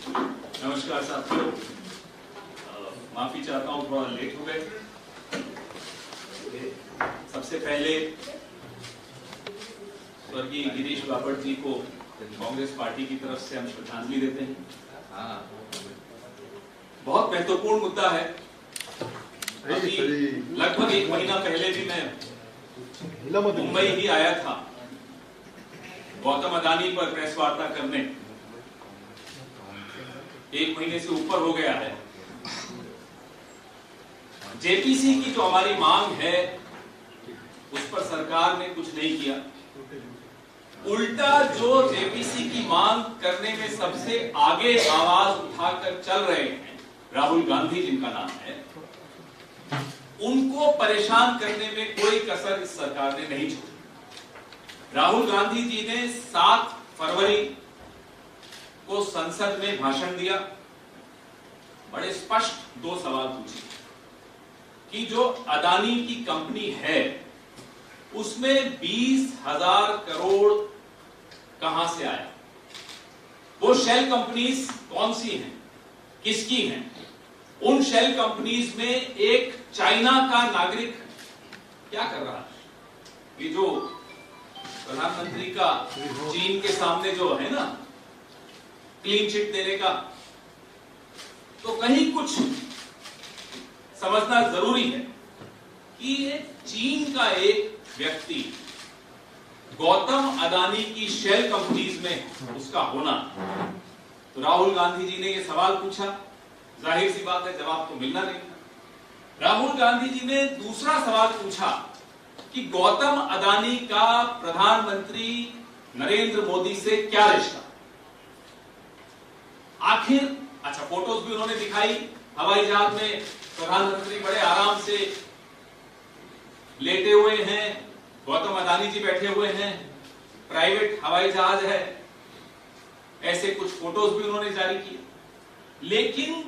नमस्कार साथियों, माफी चाहता हूँ थोड़ा लेट हो गए। सबसे पहले स्वर्गीय गिरीश बापट जी को कांग्रेस पार्टी की तरफ से हम श्रद्धांजलि देते हैं। बहुत महत्वपूर्ण मुद्दा है। अभी लगभग 1 महीना पहले भी मैं मुंबई ही आया था गौतम अदानी पर प्रेस वार्ता करने। 1 महीने से ऊपर हो गया है। जेपीसी की जो हमारी मांग है उस पर सरकार ने कुछ नहीं किया। उल्टा जो जेपीसी की मांग करने में सबसे आगे आवाज उठाकर चल रहे हैं, राहुल गांधी जिनका नाम है, उनको परेशान करने में कोई कसर इस सरकार ने नहीं छोड़ी। राहुल गांधी जी ने 7 फरवरी को संसद में भाषण दिया। बड़े स्पष्ट 2 सवाल पूछे कि जो अदानी की कंपनी है उसमें 20,000 करोड़ कहां से आया, वो शेल कंपनीज कौन सी हैं, किसकी हैं, उन शेल कंपनीज में एक चाइना का नागरिक क्या कर रहा है। ये जो प्रधानमंत्री का चीन के सामने जो है ना क्लीन चिट देने का, तो कहीं कुछ समझना जरूरी है कि ये चीन का एक व्यक्ति गौतम अदानी की शेल कंपनीज में उसका होना। तो राहुल गांधी जी ने ये सवाल पूछा, जाहिर सी बात है जवाब तो मिलना नहीं था। राहुल गांधी जी ने दूसरा सवाल पूछा कि गौतम अदानी का प्रधानमंत्री नरेंद्र मोदी से क्या रिश्ता। आखिर अच्छा, फोटोज भी उन्होंने दिखाई, हवाई जहाज में प्रधानमंत्री बड़े आराम से लेटे हुए हैं, गौतम अदानी जी बैठे हुए हैं, प्राइवेट हवाई जहाज है, ऐसे कुछ फोटोज भी उन्होंने जारी किए। लेकिन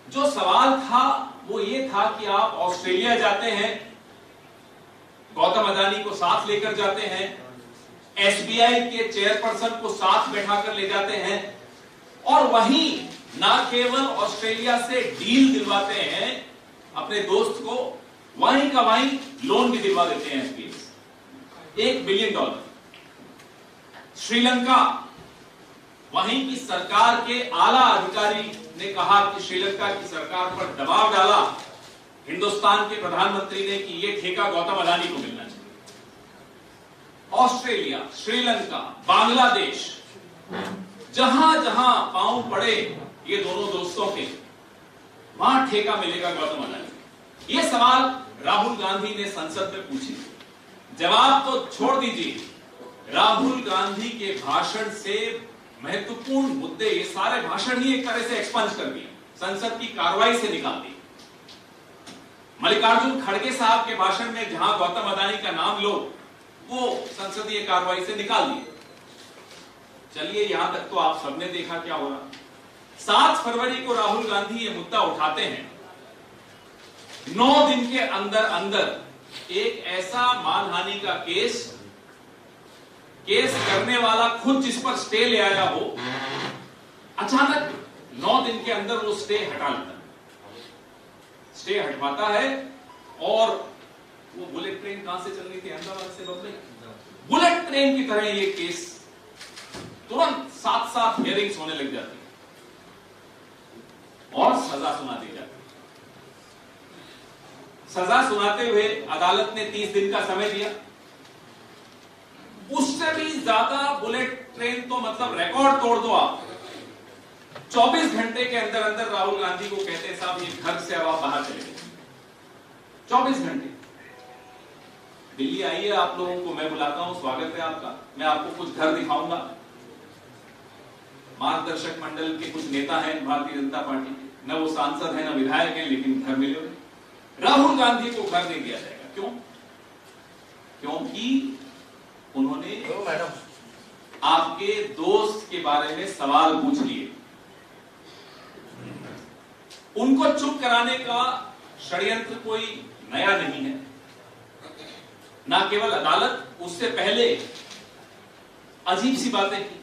जो सवाल था वो ये था कि आप ऑस्ट्रेलिया जाते हैं, गौतम अदानी को साथ लेकर जाते हैं, एसबीआई के चेयरपर्सन को साथ बैठाकर ले जाते हैं और वहीं ना केवल ऑस्ट्रेलिया से डील दिलवाते हैं अपने दोस्त को, वहीं का वहीं लोन भी दिलवा देते हैं एसबीआई से $1 बिलियन। श्रीलंका, वहीं की सरकार के आला अधिकारी ने कहा कि श्रीलंका की सरकार पर दबाव डाला हिंदुस्तान के प्रधानमंत्री ने कि यह ठेका गौतम अदानी को मिलना चाहिए। ऑस्ट्रेलिया, श्रीलंका, बांग्लादेश, जहां जहां पांव पड़े ये दोनों दोस्तों के, वहां ठेका मिलेगा गौतम अदानी। ये सवाल राहुल गांधी ने संसद में पूछे। जवाब तो छोड़ दीजिए, राहुल गांधी के भाषण से महत्वपूर्ण मुद्दे, ये सारे भाषण ही एक तरह से एक्सपंज कर दिए, संसद की कार्रवाई से निकाल दिए। मल्लिकार्जुन खड़गे साहब के भाषण में जहां गौतम अदानी का नाम लो, वो संसदीय कार्रवाई से निकाल दिए। चलिए, यहां तक तो आप सबने देखा क्या हो रहा। 7 फरवरी को राहुल गांधी ये मुद्दा उठाते हैं। 9 दिन के अंदर अंदर एक ऐसा मानहानि का केस करने वाला खुद जिस पर स्टे ले आया हो, अचानक 9 दिन के अंदर वो स्टे हटा लेता है, स्टे हटवाता है। और वो बुलेट ट्रेन कहां से चल रही थी, अहमदाबाद से बम्बई, बुलेट ट्रेन की तरह ये केस तुरंत 7 हियरिंग्स होने लग जाती और सजा सुना दी जाती। सजा सुनाते हुए अदालत ने 30 दिन का समय दिया। उससे भी ज्यादा बुलेट ट्रेन तो मतलब रिकॉर्ड तोड़ दो आप। 24 घंटे के अंदर अंदर राहुल गांधी को कहते हैं साहब ये घर से अब आप बाहर चले गए। 24 घंटे दिल्ली आइए, आप लोगों को मैं बुलाता हूं, स्वागत है आपका, मैं आपको कुछ घर दिखाऊंगा। मार्गदर्शक मंडल के कुछ नेता हैं भारतीय जनता पार्टी के, न वो सांसद हैं न विधायक हैं, लेकिन घर मिले हुए। राहुल गांधी को घर नहीं दिया जाएगा। क्यों? क्योंकि उन्होंने आपके दोस्त के बारे में सवाल पूछ लिए। उनको चुप कराने का षड्यंत्र कोई नया नहीं है। ना केवल अदालत, उससे पहले अजीब सी बातें की।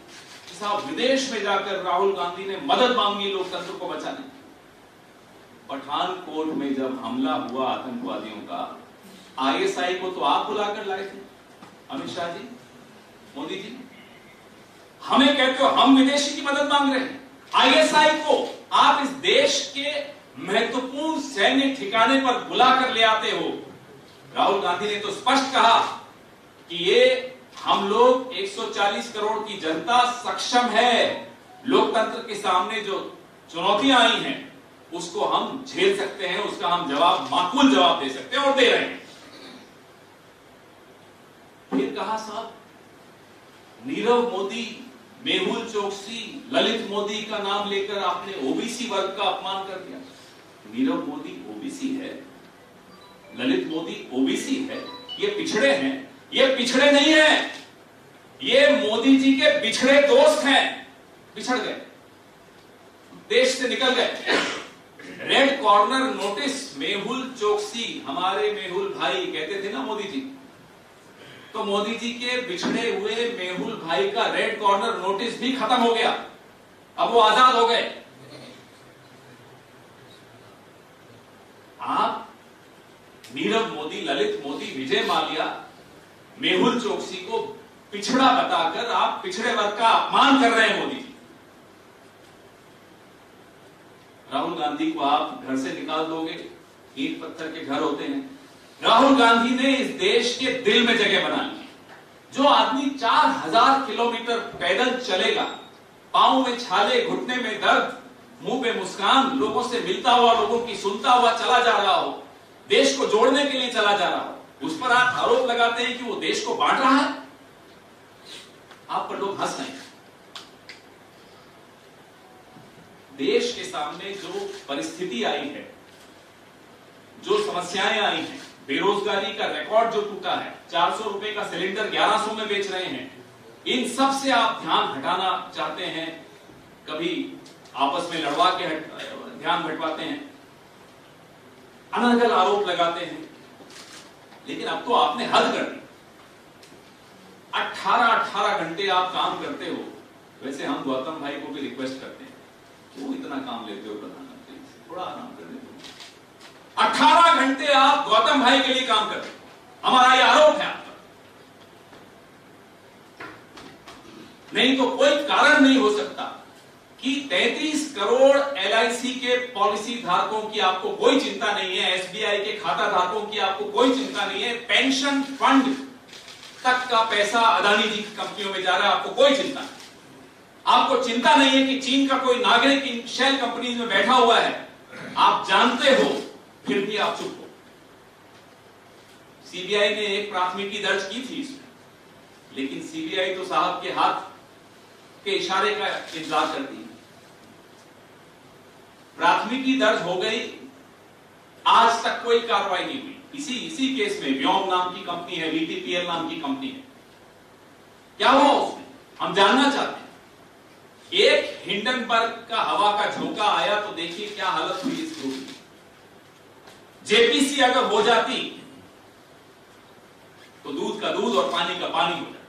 साहब विदेश में जाकर राहुल गांधी ने मदद मांगी लोकतंत्र को बचाने। पठानकोट में जब हमला हुआ आतंकवादियों का, आईएसआई को तो आप बुलाकर लाए थे, अमित शाह जी, मोदी जी। हमें कहते हो हम विदेशी की मदद मांग रहे हैं। आईएसआई को आप इस देश के महत्वपूर्ण सैन्य ठिकाने पर बुलाकर ले आते हो। राहुल गांधी ने तो स्पष्ट कहा कि ये हम लोग 140 करोड़ की जनता सक्षम है, लोकतंत्र के सामने जो चुनौतियां आई हैं उसको हम झेल सकते हैं, उसका हम जवाब, माकूल जवाब दे सकते हैं और दे रहे हैं। फिर कहा साहब नीरव मोदी, मेहुल चोकसी, ललित मोदी का नाम लेकर आपने ओबीसी वर्ग का अपमान कर दिया। नीरव मोदी ओबीसी है, ललित मोदी ओबीसी है, ये पिछड़े हैं। ये पिछड़े नहीं है, ये मोदी जी के बिछड़े दोस्त हैं। बिछड़ गए, देश से निकल गए। Red corner notice Mehul Choksi, हमारे मेहुल भाई कहते थे ना मोदी जी, तो मोदी जी के बिछड़े हुए मेहुल भाई का रेड कॉर्नर नोटिस भी खत्म हो गया, अब वो आजाद हो गए। आप नीरव मोदी, ललित मोदी, विजय माल्या, मेहुल चोकसी को पिछड़ा बताकर आप पिछड़े वर्ग का अपमान कर रहे हैं मोदी जी। राहुल गांधी को आप घर से निकाल दोगे, ईंट पत्थर के घर होते हैं। राहुल गांधी ने इस देश के दिल में जगह बना ली। जो आदमी 4000 किलोमीटर पैदल चलेगा, पांव में छाले, घुटने में दर्द, मुंह पे मुस्कान, लोगों से मिलता हुआ, लोगों की सुनता हुआ चला जा रहा हो, देश को जोड़ने के लिए चला जा रहा हो, उस पर आप आरोप लगाते हैं कि वो देश को बांट रहा है। आप पर लोग हंस रहे हैं। देश के सामने जो परिस्थिति आई है, जो समस्याएं आई हैं, बेरोजगारी का रिकॉर्ड जो टूटा है, 400 रुपए का सिलेंडर 1100 में बेच रहे हैं, इन सब से आप ध्यान हटाना चाहते हैं। कभी आपस में लड़वा के ध्यान हटवाते हैं, अनर्गल आरोप लगाते हैं, लेकिन अब तो आपने हद कर दी। 18 घंटे आप काम करते हो। वैसे हम गौतम भाई को भी रिक्वेस्ट करते हैं, क्यों इतना काम लेते हो प्रधानमंत्री, थोड़ा आराम करने दो। 18 घंटे आप गौतम भाई के लिए काम करते हो, हमारा ये आरोप है आप पर। नहीं तो कोई कारण नहीं हो सकता कि 33 करोड़ एलआईसी के पॉलिसी धारकों की आपको कोई चिंता नहीं है, एसबीआई के खाता धारकों की आपको कोई चिंता नहीं है, पेंशन फंड तक का पैसा अदानी जी की कंपनियों में जा रहा है, आपको कोई चिंता नहीं। आपको चिंता नहीं है कि चीन का कोई नागरिक इन शेल कंपनी में बैठा हुआ है, आप जानते हो, फिर भी आप चुप हो। सीबीआई ने एक प्राथमिकी दर्ज की थी इसमें, लेकिन सीबीआई तो साहब के हाथ के इशारे का इंतजार करती है। प्राथमिकी दर्ज हो गई, आज तक कोई कार्रवाई नहीं हुई। इसी केस में व्योम नाम की कंपनी है, वीटीपीएल नाम की कंपनी है, क्या हुआ उसमें हम जानना चाहते हैं। एक हिंडनबर्ग का हवा का झोंका आया तो देखिए क्या हालत हुई इस ग्रुप की। जेपीसी अगर हो जाती तो दूध का दूध और पानी का पानी हो जाता।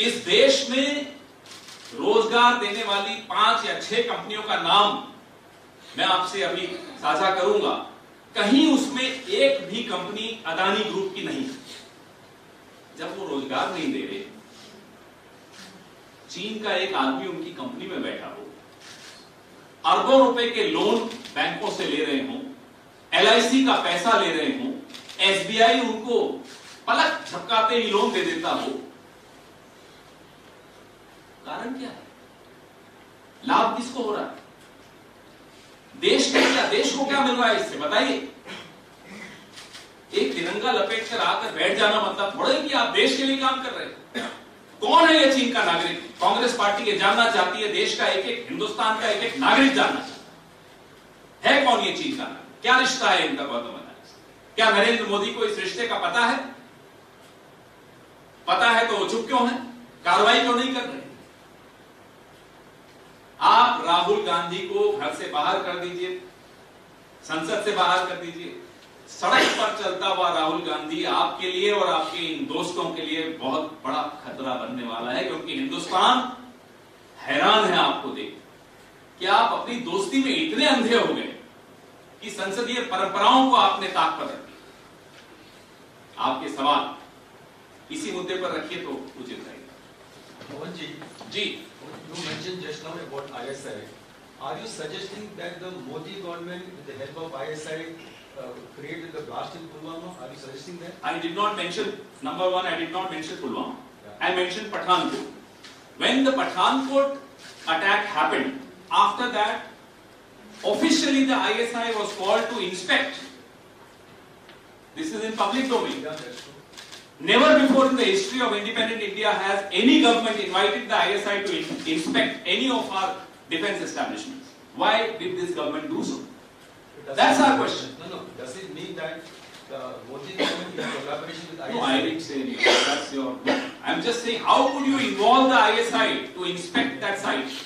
इस देश में रोजगार देने वाली 5 या 6 कंपनियों का नाम मैं आपसे अभी साझा करूंगा, कहीं उसमें एक भी कंपनी अदानी ग्रुप की नहीं। जब वो रोजगार नहीं दे रहे, चीन का एक आदमी उनकी कंपनी में बैठा हो, अरबों रुपए के लोन बैंकों से ले रहे हों, एलआईसी का पैसा ले रहे हों, एसबीआई उनको पलक झपकाते ही लोन दे देता हो, कारण क्या है? लाभ किसको हो रहा है? देश को क्या मिल रहा है इससे बताइए। एक तिरंगा लपेट कर आकर बैठ जाना मतलब थोड़ा ही कि आप देश के लिए काम कर रहे हैं। कौन है ये चीन का नागरिक? कांग्रेस पार्टी ये जानना चाहती है, देश का एक हिंदुस्तान का एक नागरिक जानना चाहता है कौन ये चीन का नागरिक? क्या रिश्ता है इनका गौतम अदानी से? क्या नरेंद्र मोदी को इस रिश्ते का पता है? पता है तो वो चुप क्यों है, कार्रवाई क्यों नहीं कर रहे? आप राहुल गांधी को घर से बाहर कर दीजिए, संसद से बाहर कर दीजिए, सड़क पर चलता हुआ राहुल गांधी आपके लिए और आपके इन दोस्तों के लिए बहुत बड़ा खतरा बनने वाला है, क्योंकि हिंदुस्तान हैरान है आपको देख कि आप अपनी दोस्ती में इतने अंधे हो गए कि संसदीय परंपराओं को आपने ताक पर रखी। आपके सवाल इसी मुद्दे पर रखिए तो उचित रहेगा। Mohan ji, you mentioned just now about ISI. Are you suggesting that the Modi government, with the help of ISI, created the blast in Pulwama? Are you suggesting that? I did not mention, number one, I did not mention Pulwama. I mentioned Pathankot. When the Pathankot attack happened, after that, officially the ISI was called to inspect. This is in public domain. Yeah, that's true. Never before in the history of independent India has any government invited the ISI to inspect any of our defense establishments. Why did this government do so? That's our question. No. Does it mean that the Modi government in collaboration with ISI? No, I didn't say anything. That's your. I'm just saying, how could you involve the ISI to inspect that site?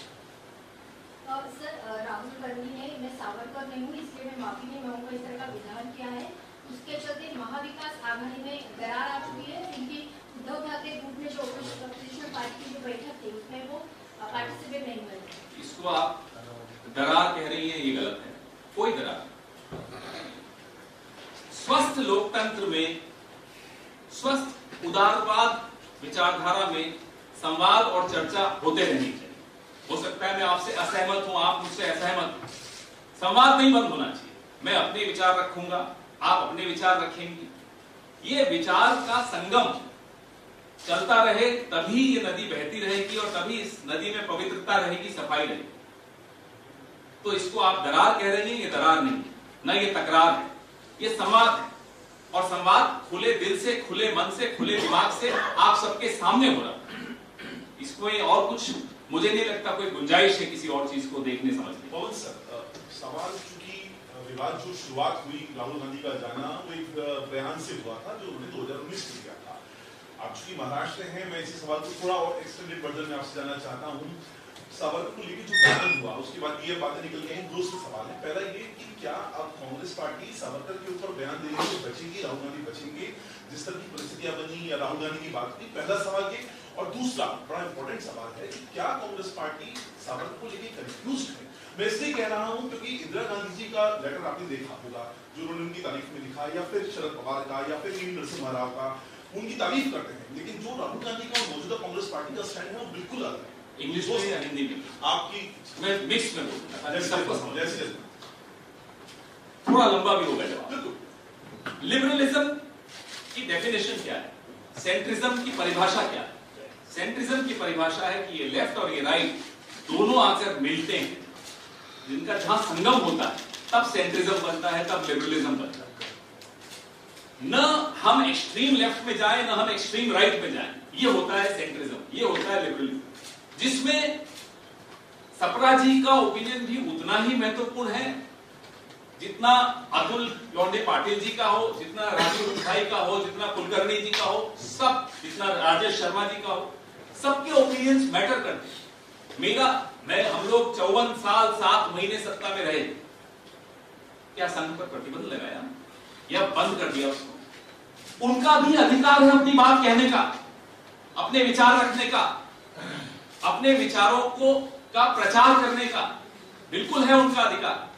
Sir, Rahul Gandhi ने, मैं सावरकर नहीं हूँ इसलिए मैं माफी नहीं मांगूंगा, इस तरह का विधान किया है, उसके चलते महाविकास आघाड़ी में दरार आ चुकी है, क्योंकि उद्धव ठाकरे ग्रुप में जो ऑपोजिशन पार्टी की जो बैठक थी उसमें वो पार्टिसिपेट नहीं हुए। इसको आप दरार कह रही हैं, ये गलत है। कोई दरार, स्वस्थ लोकतंत्र में, स्वस्थ उदारवाद विचारधारा में संवाद और चर्चा होते रहनी चाहिए। हो सकता है मैं आपसे असहमत हूं, आप मुझसे असहमत, संवाद नहीं बंद होना चाहिए। मैं अपने विचार रखूंगा, आप अपने विचार रखेंगे, ये विचार का संगम चलता रहे, तभी ये नदी बहती रहेगी और तभी इस नदी में पवित्रता रहेगी, सफाई रहेगी। तो इसको आप दरार कह रहे हैं, ये दरार नहीं, ना ये तकरार है, ये संवाद है। और संवाद खुले दिल से, खुले मन से, खुले दिमाग से आप सबके सामने हो रहा है। इसको और कुछ मुझे नहीं लगता कोई गुंजाइश है किसी और चीज को देखने समझने। पवन सर, सवाल चूंकि विवाद जो शुरुआत हुई राहुल गांधी का जाना, वो एक बयान से हुआ था जो उन्होंने 2019 में किया था। आप चूंकि महाराष्ट्र हैं, मैं इसी सवाल को थोड़ा और एक्सटेंडेड वर्जन में आपसे जानना चाहता हूँ। सावरकर को लेकर जो बयान हुआ, उसके बाद ये बातें निकल गई। दो सवाल है। पहला ये कि क्या अब कांग्रेस पार्टी सावरकर के ऊपर बयान देने से बचेगी, राहुल गांधी बचेंगे, जिस तरह की परिस्थितियां बनी या राहुल गांधी की बात की? पहला सवाल ये। और दूसरा बड़ा इंपॉर्टेंट सवाल है कि क्या कांग्रेस पार्टी सावरकर को लेकर कंफ्यूज है? मैं इसलिए कह रहा हूं क्योंकि इंदिरा गांधी जी का लेटर आपने देखा होगा जो उन्होंने उनकी तारीफ में लिखा, या फिर शरद पवार का, या फिर नरसिम्हा राव का, उनकी तारीफ करते हैं, लेकिन जो राहुल गांधी का मौजूदा कांग्रेस पार्टी का स्टैंड है वो बिल्कुल अलग है। इंग्लिश में या हिंदी में? आपकी मैं मिक्स में बोलूंगा, सबको समझ। जैसे थोड़ा लंबा भी होगा जवाब। लिबरलिज्म की डेफिनेशन क्या है? सेंट्रिज्म की परिभाषा क्या है? सेंट्रिज्म की परिभाषा है कि ये लेफ्ट और ये राइट दोनों आकर मिलते हैं, जिनका जहां संगम होता है तब सेंट्रिज्म बनता है, तब लिबरलिज्म बनता है। न हम एक्सट्रीम लेफ्ट में जाएं, न हम एक्सट्रीम राइट में जाएं, ये होता है सेंट्रिज्म, ये होता है लिबरलिज्म, जिसमें सप्रा जी का ओपिनियन भी उतना ही महत्वपूर्ण है जितना अतुल लौंडे पाटिल जी का हो, जितना राजीव रुद्धाई का हो, जितना कुलकर्णी जी का हो, सब, जितना राजेश शर्मा जी का हो, सबके ओपिनियंस मैटर करते हैं। हम लोग 54 साल 7 महीने सत्ता में रहे, क्या संघ पर प्रतिबंध लगाया या बंद कर दिया उसको? उनका भी अधिकार है अपनी बात कहने का, अपने विचार रखने का, अपने विचारों का प्रचार करने का, बिल्कुल है उनका अधिकार।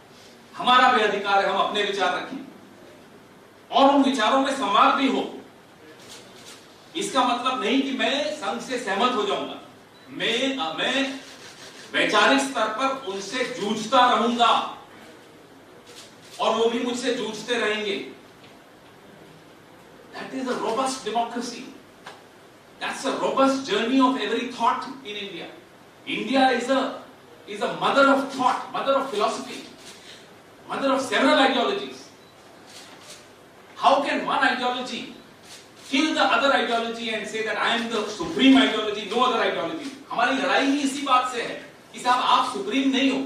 हमारा भी अधिकार है, हम अपने विचार रखें और उन विचारों में संवाद भी हो। इसका मतलब नहीं कि मैं संघ से सहमत हो जाऊंगा, मैं वैचारिक स्तर पर उनसे जूझता रहूंगा और वो भी मुझसे जूझते रहेंगे। That is a robust democracy. That's a robust journey of every thought in India. India is a mother of thought, mother of philosophy, mother of several ideologies. How can one ideology kill the other ideology and say that I am the supreme ideology, no other ideology? हमारी लड़ाई ही इसी बात से है कि साहब आप supreme नहीं हो,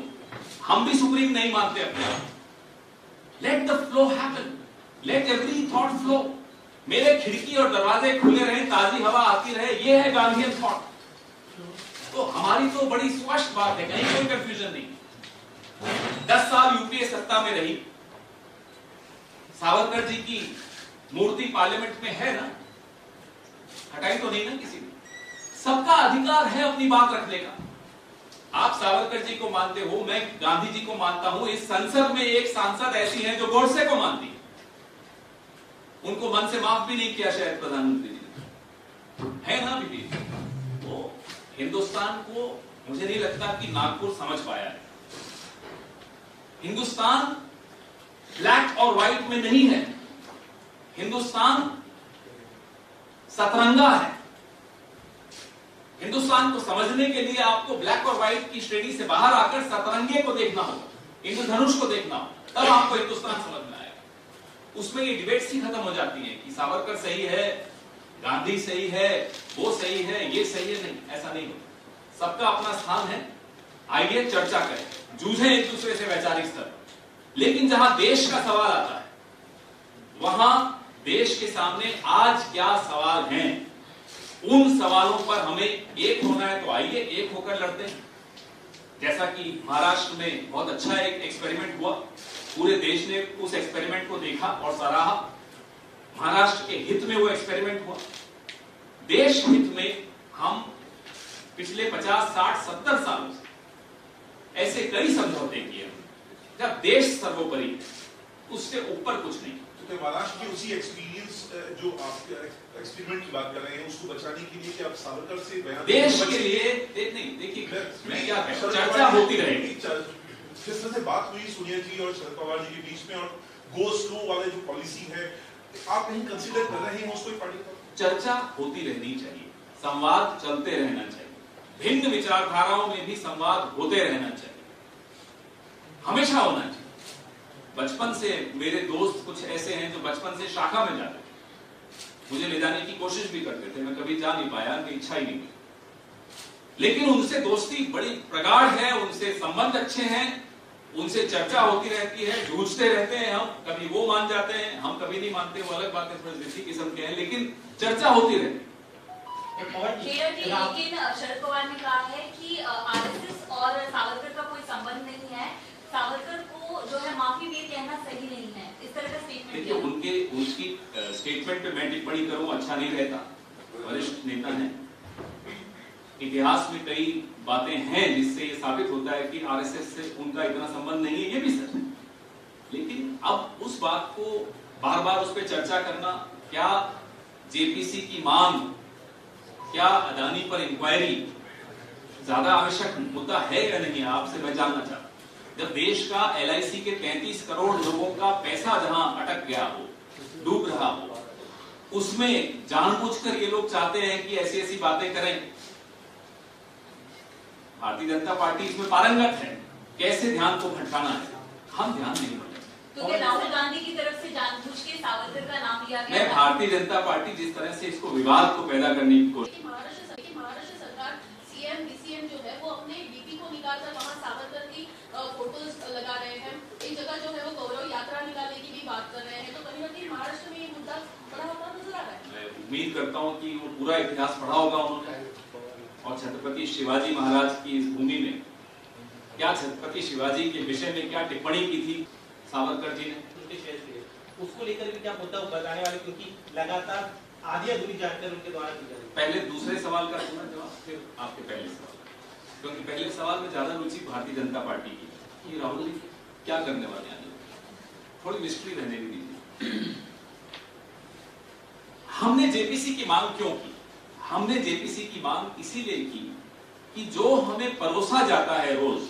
हम भी सुप्रीम नहीं मानते अपने आप। Let the flow happen. Let every thought flow. मेरे खिड़की और दरवाजे खुले रहें, ताजी हवा आती रहे, ये है गांधीयन थॉट। तो हमारी तो बड़ी स्पष्ट बात है, कहीं कोई कंफ्यूजन नहीं। 10 साल यूपीए सत्ता में रही, सावरकर जी की मूर्ति पार्लियामेंट में है ना, हटाई तो नहीं ना किसी ने। सबका अधिकार है अपनी बात रखने का। आप सावरकर जी को मानते हो, मैं गांधी जी को मानता हूं। इस संसद में एक सांसद ऐसी हैं जो गोडसे को मानती है, उनको मन से माफ भी नहीं किया शायद प्रधानमंत्री जी ने, है ना अभी भी। वो हिंदुस्तान को मुझे नहीं लगता कि नागपुर समझ पाया है। हिंदुस्तान ब्लैक और व्हाइट में नहीं है, हिंदुस्तान सतरंगा है। हिंदुस्तान को समझने के लिए आपको ब्लैक और व्हाइट की श्रेणी से बाहर आकर सतरंगे को देखना होगा, इंद्रधनुष को देखना होगा, तब आपको हिंदुस्तान समझ में आएगा। उसमें ये डिबेट्स ही खत्म हो जाती है कि सावरकर सही है, गांधी सही है, वो सही है, ये सही है। नहीं, ऐसा नहीं होता। सबका अपना स्थान है। आइए चर्चा करें, जूझे एक दूसरे से वैचारिक स्तर। लेकिन जहां देश का सवाल आता है, वहां देश के सामने आज क्या सवाल हैं, उन सवालों पर हमें एक होना है। तो आइए एक होकर लड़ते हैं। जैसा कि महाराष्ट्र में बहुत अच्छा एक एक्सपेरिमेंट हुआ, पूरे देश ने उस एक्सपेरिमेंट को देखा और सराहा। महाराष्ट्र के हित में वो एक्सपेरिमेंट हुआ। देश हित में हम पिछले 50, 60, 70 सालों से ऐसे कई समझौते किए जब देश सर्वोपरि, उससे ऊपर कुछ नहीं। तो महाराष्ट्र की उसी एक्सपीरियंस जो आप एक्सपेरिमेंट की बात कर रहे हैं, उसको बचाने के लिए कि आप सावरकर से बयान देश के लिए नहीं, देखिए मैं क्या कह रहा हूं, चर्चा होती रहेगी। जिस तरह से बात हुई सोनिया जी और शरद पवार जी के बीच में, और गो स्लो वाले जो पॉलिसी है, आप कहीं कंसीडर कर रहे हैं उसको पार्टी को? चर्चा होती रहनी चाहिए, संवाद चलते रहना चाहिए, भिन्न विचारधाराओं में भी संवाद होते रहना चाहिए, हमेशा होना चाहिए। बचपन से मेरे दोस्त कुछ ऐसे हैं जो बचपन से शाखा में जाते थे, मुझे ले जाने की कोशिश भी करते थे, मैं कभी जा नहीं पाया, कि इच्छा ही नहीं। लेकिन उनसे दोस्ती बड़ी प्रगाढ़ है, उनसे संबंध अच्छे हैं, उनसे चर्चा होती रहती है, जूझते रहते हैं हम, कभी वो मान जाते हैं, हम कभी नहीं मानते, वो अलग बात है, थोड़े जिद्दी किस्म के हैं, लेकिन चर्चा होती रहती है। लेकिन शरद पवार ने कहा है कि आरएसएस और सावरकर का कोई संबंध नहीं है, सावरकर को जो है माफी भी कहना सही नहीं है, इस तरह का स्टेटमेंट। देखिए उनकी स्टेटमेंट पे मैं टिप्पणी करूं अच्छा नहीं रहता, वरिष्ठ नेता हैं। इतिहास में कई बातें हैं जिससे ये साबित होता है कि आरएसएस से उनका इतना संबंध नहीं है, ये भी सच है। लेकिन अब उस बात को बार बार उस पर चर्चा करना, क्या जेपीसी की मांग, क्या अदानी पर इंक्वायरी ज्यादा आवश्यक मुद्दा है या नहीं, आपसे मैं जानना चाहता हूं। जब देश का एलआईसी के 33 करोड़ लोगों का पैसा जहां अटक गया हो, डूब रहा हो, उसमें जानबूझकर ये लोग चाहते हैं कि ऐसी ऐसी बातें करें। भारतीय जनता पार्टी इसमें पारंगत है, कैसे ध्यान को भटकाना है, हम ध्यान नहीं भटकाते। तो राहुल गांधी की तरफ से जानबूझ के सावरकर का नाम लिया गया। मैं भारतीय जनता पार्टी जिस तरह से इसको विवाद को पैदा करने की कोशिश, महाराष्ट्र सरकार सीएम डीसीएम जो है वो अपने डीपी को निकालकर वहां सावरकर की फोटोज लगा रहे हैं, एक जगह जो है वो गौरव यात्रा निकालने की भी बात कर रहे हैं। तो कहीं ना कहीं महाराष्ट्र में ये मुद्दा बड़ा होता नजर आ रहा है। मैं उम्मीद करता हूं कि वो पूरा इतिहास पढ़ा होगा उन्होंने, और छत्रपति शिवाजी महाराज की इस भूमि में क्या छत्रपति शिवाजी के विषय में क्या टिप्पणी की थी सावरकर जी ने, उसको लेकर भी क्या मुद्दा बताने वाले, क्योंकि लगातार आधी अधूरी जानकारी उनके द्वारा दी जा रही है। पहले दूसरे सवाल का दूंगा जवाब, फिर आपके पहले सवाल, क्योंकि पहले सवाल में ज्यादा रुचि भारतीय जनता पार्टी की कि राहुल जी क्या करने वाले हैं, थोड़ी मिस्ट्री रहने दीजिए। हमने जेपीसी की मांग क्यों की? हमने जेपीसी की मांग इसीलिए की कि जो हमें परोसा जाता है रोज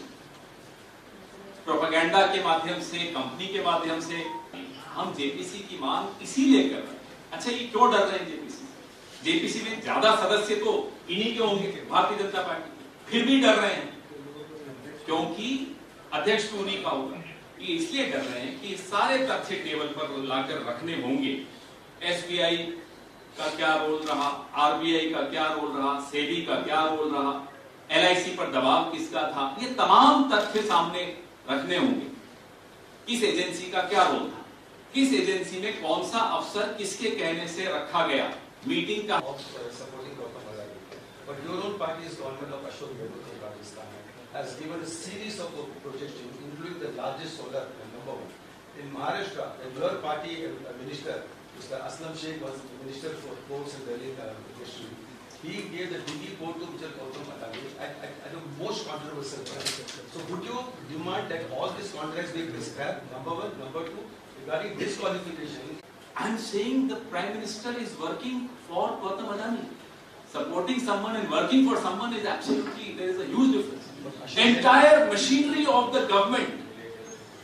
प्रोपेगेंडा के माध्यम से, कंपनी के माध्यम से, हम जेपीसी की मांग इसीलिए कर रहे हैं। अच्छा, ये क्यों डर रहे हैं जेपीसी से? जेपीसी में ज्यादा सदस्य तो इन्हीं के होंगे, भारतीय जनता पार्टी, फिर भी डर रहे हैं क्योंकि अध्यक्ष भी उन्हीं का होगा। ये इसलिए डर रहे हैं कि सारे तथ्य टेबल पर लाकर रखने होंगे। एसबीआई का क्या रोल रहा, आरबीआई का क्या रोल रहा, सेबी का क्या रोल रहा, एलआईसी पर दबाव किसका था, ये तमाम तथ्य सामने रखने होंगे। किस एजेंसी का क्या रोल था, किस एजेंसी में कौन सा अफसर किसके कहने से रखा गया, मीटिंग का। But your own party's government of Ashok Gehlots in Rajasthan has given a series of projects, including the largest solar, number one, In Maharashtra, your party minister, Mr. Aslam Sheikh, was minister for ports and railway industry. He gave the Dighi port to Mr. Gautam Adani at the most controversial price. So would you demand that all these contracts be scrapped? Number one. Number two, regarding disqualification. I am saying the Prime Minister is working for Gautam Adani. Supporting someone and working for someone is absolutely, there is a huge difference. Entire machinery of the government,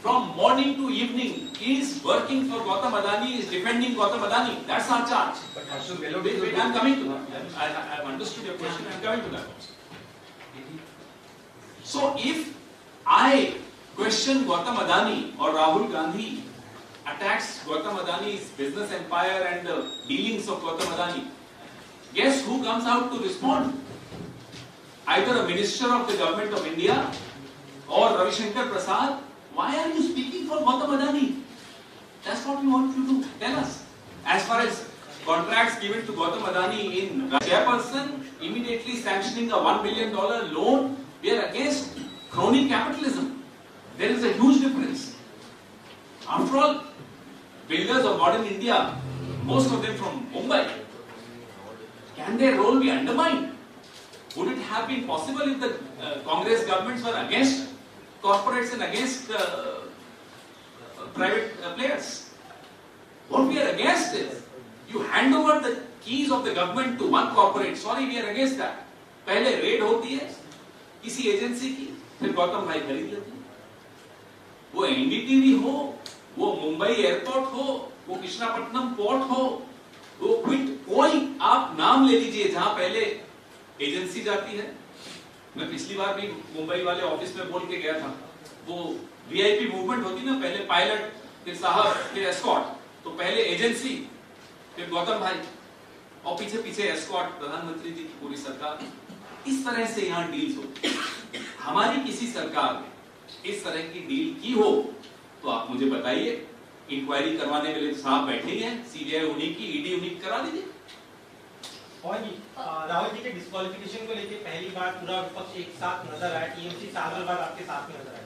from morning to evening, is working for Gautam Adani, is defending Gautam Adani. That's our charge. But also, Wait, I'm coming to that. I have understood your question. I'm coming to that also. So if I question Gautam Adani or Rahul Gandhi attacks Gautam Adani's business empire and the dealings of Gautam Adani, guess who comes out to respond? Either a minister of the government of India or Ravi Shankar Prasad. Why are you speaking for Gautam Adani? That's what we want you to tell us. As far as contracts given to Gautam Adani in chairperson immediately sanctioning a $1 billion loan, we are against crony capitalism. There is a huge difference. After all, builders of modern India, most of them from Mumbai, can their role be undermined? Would it have been possible if the Congress governments were against corporates and against private players? What we are against is, you hand over the keys of the government to one corporate. Sorry, we are against that. पहले red होती है किसी agency की, फिर गौतम भाई खरीद लेते हैं. वो एनडीटीवी हो, वो मुंबई एयरपोर्ट हो, वो कृष्णापट्टनम पोर्ट हो, वो कोई आप नाम ले लीजिए जहां पहले एजेंसी जाती है. मैं पिछली बार भी मुंबई वाले ऑफिस में बोल के गया था, वो वीआईपी मूवमेंट होती ना, पहले पायलट, फिर साहब, फिर एस्कॉर्ट. तो पहले एजेंसी, फिर गौतम भाई, और पीछे पीछे एस्कॉर्ट, प्रधानमंत्री जी की पूरी सरकार. इस तरह से यहाँ डील्स होती है. हमारी किसी सरकार ने इस तरह की डील की हो तो आप मुझे बताइए. इंक्वायरी करवाने के लिए साहब बैठे हैं, सीबीआई उन्हीं की, ईडी उन्हीं की, करा दीजिए. और राहुल जी के डिस्क्वालिफिकेशन को लेकर पहली बार पूरा विपक्ष एक साथ नजर आया. टीएमसी साल भर बाद आपके साथ में नजर आया.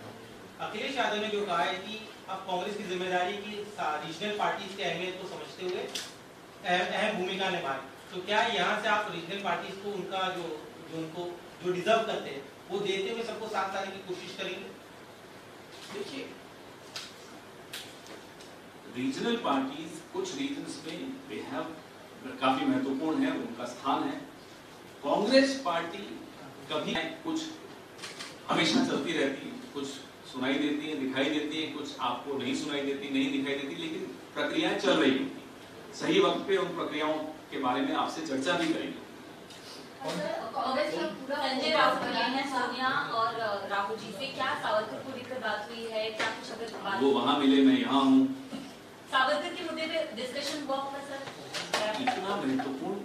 अखिलेश यादव ने जो कहा है कि अब कांग्रेस की जिम्मेदारी की रीजनल पार्टीज की अहमियत को समझते हुए अहम भूमिका निभाए. तो क्या यहाँ से आप रीजनल पार्टीज को उनका जो डिजर्व करते हैं वो देते हुए सबको साथ लाने की कोशिश करेंगे? देखिए, रीजनल पार्टीज कुछ रीजन्स में दे हैव काफी महत्वपूर्ण है, उनका स्थान है. कांग्रेस पार्टी कभी कुछ हमेशा चलती रहती है, कुछ सुनाई देती है, दिखाई देती है, कुछ आपको नहीं सुनाई देती, नहीं दिखाई देती, लेकिन प्रक्रियाएं चल रही होती. सही वक्त पे उन प्रक्रियाओं के बारे में आपसे चर्चा भी करेंगे. संजय राउत मिले हैं सोनिया और राहुल जी से. क्या सावरकर को लेकर बात हुई है? क्या कुछ अगर बात? वो वहां मिले, मैं यहाँ हूँ. सावरकर के मुद्दे पे डिस्कशन हुआ होगा सर? इतना महत्वपूर्ण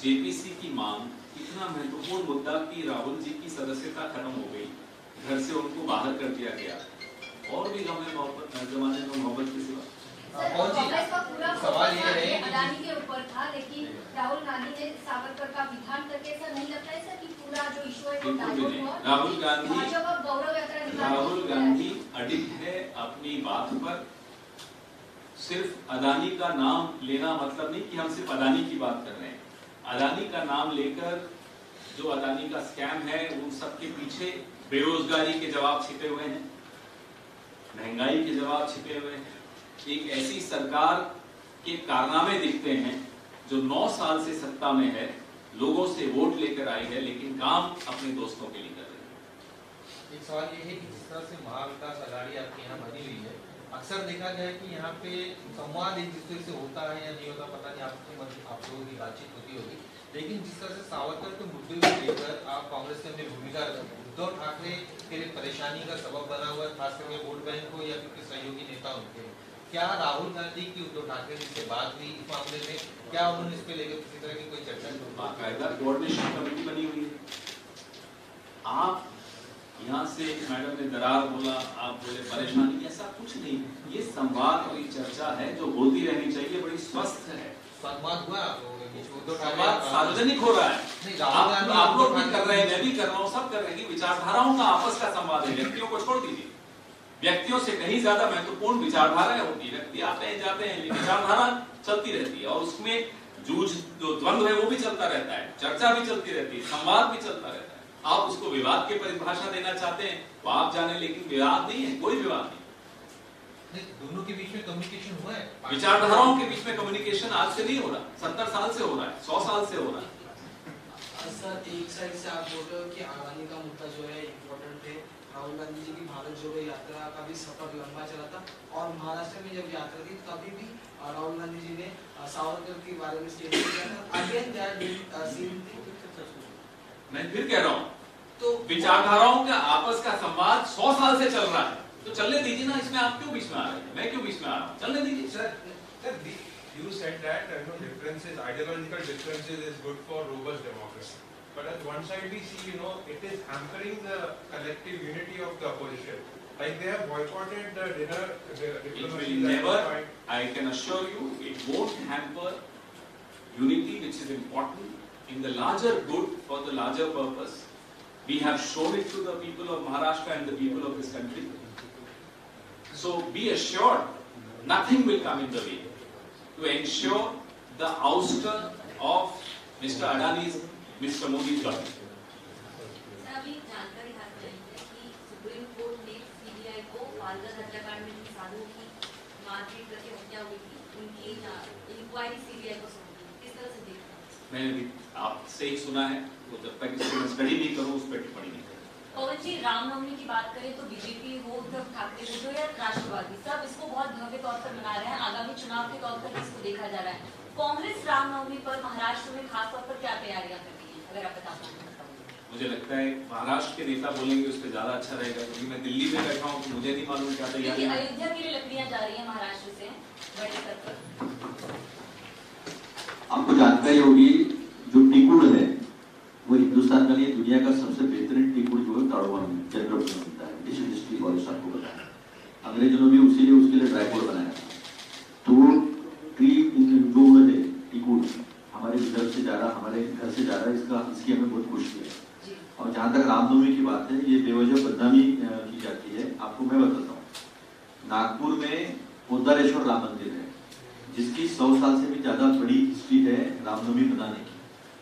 जेपीसी की मांग, इतना महत्वपूर्ण मुद्दा कि राहुल जी की सदस्यता खत्म हो गई, घर से उनको बाहर कर दिया गया. और भी गम है मोहब्बत, जमाने में मोहब्बत की सिवा. कांग्रेस का पूरा सवाल ये है अडानी के ऊपर था, लेकिन राहुल गांधी ने सावरकर का विधान करके ऐसा नहीं लगता है सर कि पूरा जो इशू है वो डाइवर्ट हुआ? राहुल गांधी अडिग है अपनी बात पर. सिर्फ अडानी का नाम लेना मतलब नहीं कि हम सिर्फ अडानी की बात कर रहे हैं. अडानी का नाम लेकर जो अडानी का स्कैम है, उन सब के पीछे बेरोजगारी के जवाब छिपे हुए हैं, महंगाई के जवाब छिपे हुए हैं. एक ऐसी सरकार के कारनामे दिखते हैं जो 9 साल से सत्ता में है, लोगों से वोट लेकर आई है, लेकिन काम अपने दोस्तों के लिए कर रही है. एक सवाल ये है कि जिस तरह से महाविकास अघाड़ी आपके यहाँ बनी हुई है, अक्सर देखा गया है कि यहाँ पे संवाद एक दूसरे से होता है या नहीं होता, पता नहीं, आप लोगों की बातचीत होती होगी, लेकिन जिस तरह से सावरकर के मुद्दे को लेकर आप कांग्रेस के अंदर भूमिका, उद्धव ठाकरे के लिए परेशानी का सबब बना हुआ है, खास करके वोट बैंक को या फिर सहयोगी नेता उनके. क्या राहुल गांधी की उद्धव ठाकरे जी से बात हुई इस मामले में? क्या उन्होंने इस पे लेकर किसी तरह की कोई चर्चा? बाकायदा कोऑर्डिनेशन कमेटी बनी हुई है. आप यहाँ से मैडम ने दरार बोला, आप बोले परेशानी, ऐसा कुछ नहीं. ये संवाद और ये चर्चा है जो होती रहनी चाहिए, बड़ी स्वस्थ है. संवाद हुआ, संवाद सार्वजनिक हो रहा है. आप लोग भी कर रहे हैं, मैं भी कर रहा हूँ, सब कर रहे हैं. विचारधाराओं का आपस का संवाद है, व्यक्तियों को छोड़ दीजिए. व्यक्तियों से कहीं ज्यादा महत्वपूर्ण विचारधाराएं होती है। व्यक्ति आते हैं जाते हैं, लेकिन विचारधारा चलती रहती है और उसमें जूझ जो द्वंद्व है वो भी चलता रहता है, चर्चा भी चलती रहती है, संवाद भी चलता रहता है। आप उसको विवाद की परिभाषा देना चाहते हैं तो आप जाने, लेकिन विवाद नहीं है, कोई विवाद नहीं। दोनों के बीच में कम्युनिकेशन हुआ है, विचारधाराओं के बीच में कम्युनिकेशन आज से नहीं हो रहा, 70 साल से हो रहा है, 100 साल से हो रहा है। सर एक साइड से आप बोल रहे हो कि अडानी का मुद्दा जो है इम्पोर्टेंट है, राहुल गांधी जी की भारत जोड़ो यात्रा का भी सफर लंबा चला था और महाराष्ट्र में जब यात्रा थी तभी भी राहुल गांधी जी ने सावरकर के बारे में स्टेटमेंट किया था। अगेन दैट सेम थिंग मैं फिर कह रहा हूँ, तो विचारधाराओं का आपस का संवाद 100 साल से चल रहा है, तो चलने दीजिए ना। इसमें आप क्यों बीच में आ रहे हैं? मैं क्यों बीच में आ रहा हूँ? चलने दीजिए। Sir, you said that differences, ideological differences is good for robust democracy. But on one side we see, it is hampering the collective unity of the opposition. Like they have boycotted the dinner. It will never, I can assure you, it won't hamper unity, which is important in the larger good for the larger purpose. We have shown it to the people of Maharashtra and the people of this country. So be assured, nothing will come in the way to ensure the ouster of Mr. Adani's, Mr. Modi's government. Sir अभी जानकारी हासिल हुई है कि supreme court ने CBI को पालघर हत्याकांड में जिन साधुओं की मारपीट करके हत्या हुई थी उनकी इंक्वायरी सीबीआई को सौंपी। किस तरह से देख रहे हैं? मैंने भी आपसे ही सुना है, वो जब तक इसको स्टडी नहीं करूँ उस पर टिप्पणी नहीं करूँ। पवन जी, रामनवमी की बात करें तो बीजेपी हो, उद्धव ठाकरे हो या राष्ट्रवादी, सब इसको बहुत भव्य तौर पर मना रहे हैं। आगामी चुनाव के तौर पर इसको देखा जा रहा है। कांग्रेस रामनवमी पर महाराष्ट्र में खास तौर पर क्या तैयारियां कर रही है, अगर आप बता पाएं? मुझे लगता है महाराष्ट्र के नेता बोलेंगे उस पर ज्यादा अच्छा रहेगा, क्योंकि मैं दिल्ली में बैठा हूँ तो मुझे नहीं मालूम क्या तैयारी है। अयोध्या के लिए लकड़ियां जा रही है महाराष्ट्र से बड़े स्तर पर। आपको जानकारी होगी, जो टीकुड़ है वो हिंदुस्तान का नहीं, दुनिया का सबसे बेहतरीन टीकुड़ जो है ताड़ोवन में चंद्रपुर में मिलता है। डिश इंडस्ट्री कॉलेज आपको पता है, अंग्रेजों ने भी उसके लिए ड्राईपोर्ट बनाया था। तो ट्री जो है टीकुड़ हमारे इधर से जा रहा, हमारे घर से जा रहा है, इसकी हमें बहुत खुशी है। और जहाँ तक रामनवमी की बात है, ये बेवजह बदनामी की जाती है। आपको मैं बताता हूँ, नागपुर में ओंकारेश्वर राम मंदिर है, जिसकी 100 साल से भी ज्यादा बड़ी हिस्ट्री है रामनवमी मनाने की।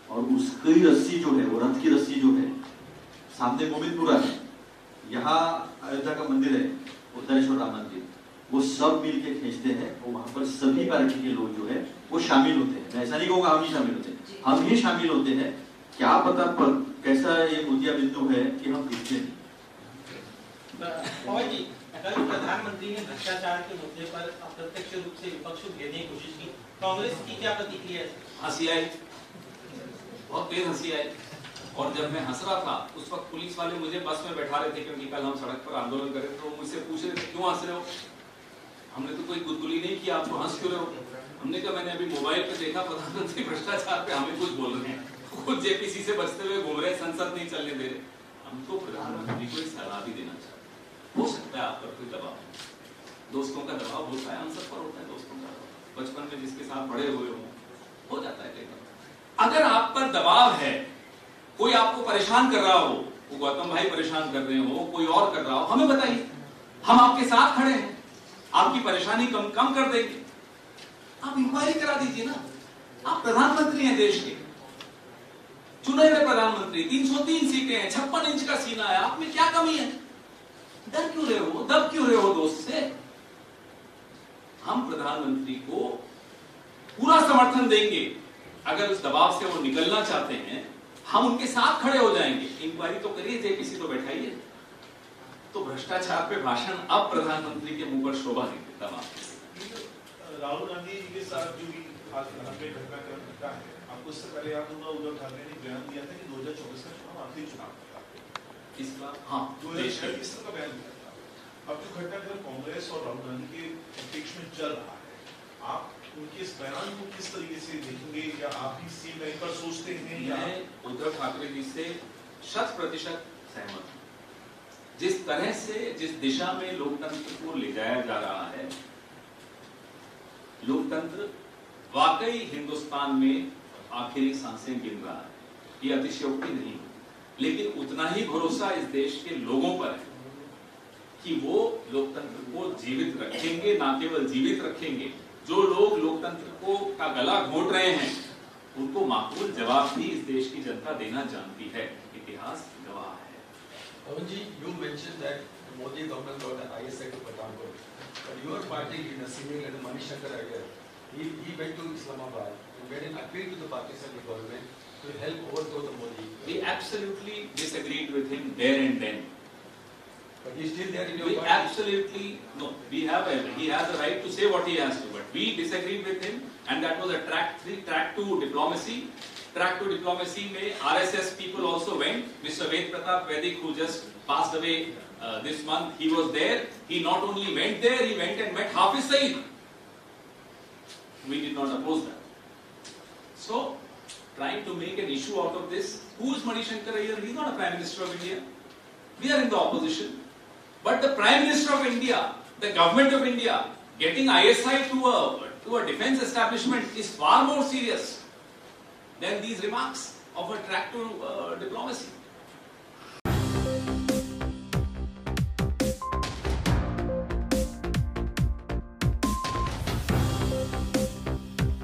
और उसकी रस्सी जो है, वो रथ की रस्सी जो है, सामने मोमिनपुरा है, यहाँ अयोध्या का मंदिर है ओंकारेश्वर राम मंदिर, वो सब मिल के खींचते हैं और वहां पर सभी पार्टी के लोग जो है वो शामिल होते हैं। मैं ऐसा नहीं कहूँगा हम ही शामिल होते हैं, हम ही शामिल होते हैं। क्या पता पर कैसा ये मुद्दा बिंदु है कि हम दिखते नहीं। पवन जी, कल प्रधानमंत्री ने भ्रष्टाचार के मुद्दे पर अप्रत्यक्ष रूप से विपक्ष को घेरने की कोशिश की, कांग्रेस की क्या प्रतिक्रिया है? हंसी आई, बहुत तेज हंसी आई। और जब मैं हंस रहा था उस वक्त पुलिस वाले मुझे बस में बैठा रहे थे, क्योंकि कल हम सड़क पर आंदोलन कर रहे थे। तो मुझसे पूछ रहे थे क्यों हंस रहे हो? हमने तो कोई गुदगुली नहीं किया, आपको हंस क्यों रहे हो? हमने कहा मैंने अभी मोबाइल पे देखा प्रधानमंत्री भ्रष्टाचार पे हमें कुछ बोल रहे हैं, खुद जेपीसी से बचते हुए घूम रहे, संसद नहीं चलने दे रहे। हम तो प्रधानमंत्री को एक सलाह भी देना चाहते हैं। हो सकता है आप पर कोई दबाव, दोस्तों का दबाव होता है, हम सब पर होता है दोस्तों का दबाव, बचपन में जिसके साथ बड़े हुए हो जाता है कई बार। अगर आप पर दबाव है, कोई आपको परेशान कर रहा हो, वो गौतम भाई परेशान कर रहे हो, कोई और कर रहा हो, हमें बताइए, हम आपके साथ खड़े हैं, आपकी परेशानी कम कर देंगे। आप इंक्वायरी करा दीजिए ना, आप प्रधानमंत्री हैं देश के, चुने हुए प्रधानमंत्री, 303 सीटें हैं, 56 इंच का सीना है, आप में क्या कमी है? डर क्यों रहे हो, दब क्यों रहे हो दोस्त से? हम प्रधानमंत्री को पूरा समर्थन देंगे। अगर उस दबाव से वो निकलना चाहते हैं, हम उनके साथ खड़े हो जाएंगे। इंक्वायरी तो करिए, जेपीसी तो बैठाइए। तो भ्रष्टाचार पे भाषण अब प्रधानमंत्री के मुंह पर शोभा नहीं देता। राहुल गांधी जी के साथ जो भी खास घटनाक्रम घटा है, आपको इससे पहले याद होगा उद्धव ठाकरे ने बयान दिया था कि 2024 का चुनाव आखिरी चुनाव था। इस बार हाँ, 2026 का बयान दिया था। अब जो घटनाक्रम कांग्रेस और राहुल गांधी के पक्ष में चल रहा है, आप उनके इस बयान को किस तरीके से देखेंगे, या आप भी सेम लाइन पर सोचते हैं? मैं उद्धव ठाकरे जी से 100% सहमत हूं। जिस तरह से, जिस दिशा में लोकतंत्र को ले जाया जा रहा है, लोकतंत्र वाकई हिंदुस्तान में आखिरी सांसें गिन रहा है, ये अतिशयोक्ति नहीं, लेकिन उतना ही भरोसा इस देश के लोगों पर है कि वो लोकतंत्र को जीवित रखेंगे, ना केवल जीवित रखेंगे, जो लोग लोकतंत्र को का गला घोट रहे हैं उनको माकूल जवाब भी इस देश की जनता देना जानती है। इतिहास गवाह है। Pawan ji, you mentioned that the Modi government got an ISI to Pathankot, but your party leader, senior leader Manish Shankar Iyer, he went to Islamabad and made an appeal to the Pakistani government to help overthrow the Modi. We absolutely disagreed with him there and then. But he's still there in your We party. absolutely no. He has the right to say what he has to, but we disagreed with him, and that was a track 2 diplomacy. Track 2 diplomacy में RSS people also went. Mr. Ved Pratap Vedic, who just passed away this month, he was there. He not only went there, he went and met Hafiz Saeed. We did not oppose that. So, trying to make an issue out of this. Who is Manish Shankar Iyer? He is not a Prime Minister of India. We are in the opposition. But the Prime Minister of India, the government of India, getting ISI to a defense establishment is far more serious than these remarks of a track to diplomacy.